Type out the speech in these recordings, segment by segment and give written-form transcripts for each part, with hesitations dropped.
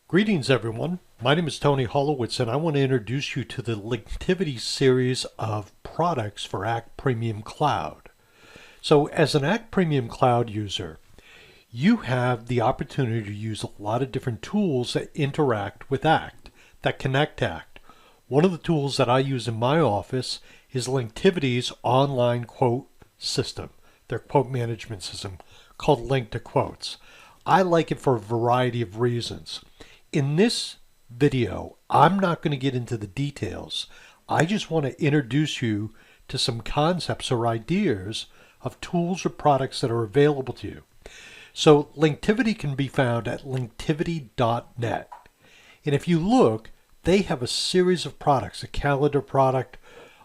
Greetings everyone, my name is Tony Holowitz and I want to introduce you to the Linktivity series of products for Act Premium Cloud. So as an Act Premium Cloud user, you have the opportunity to use a lot of different tools that interact with Act, that connect to Act. One of the tools that I use in my office is Linktivity's online quote system, their quote management system called Link to Quotes. I like it for a variety of reasons. In this video, I'm not going to get into the details. I just want to introduce you to some concepts or ideas of tools or products that are available to you. So Linktivity can be found at linktivity.net. And if you look, they have a series of products, a calendar product,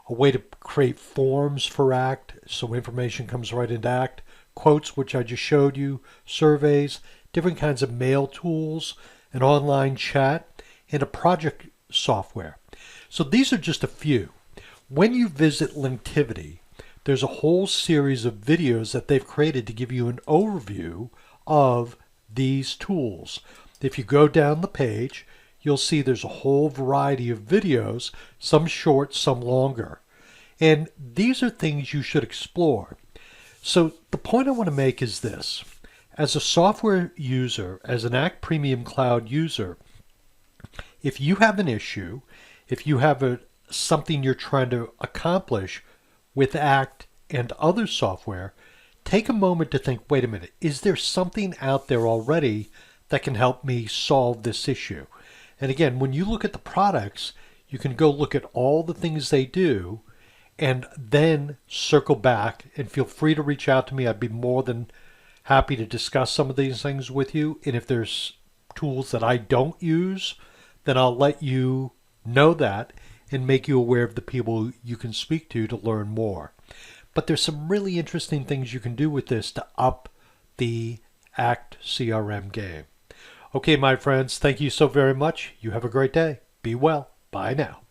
a way to create forms for Act, so information comes right into Act, quotes, which I just showed you, surveys, different kinds of mail tools, an online chat, and a project software. So these are just a few. When you visit Linktivity, there's a whole series of videos that they've created to give you an overview of these tools. If you go down the page, you'll see there's a whole variety of videos, some short, some longer. And these are things you should explore. So the point I want to make is this. As a software user, as an Act Premium Cloud user, if you have an issue, if you have something you're trying to accomplish with Act and other software, take a moment to think, wait a minute, is there something out there already that can help me solve this issue? And again, when you look at the products, you can go look at all the things they do and then circle back, and feel free to reach out to me. I'd be more than happy to discuss some of these things with you. And if there's tools that I don't use, then I'll let you know that and make you aware of the people you can speak to learn more. But there's some really interesting things you can do with this to up the Act CRM game. Okay, my friends, thank you so very much. You have a great day. Be well. Bye now.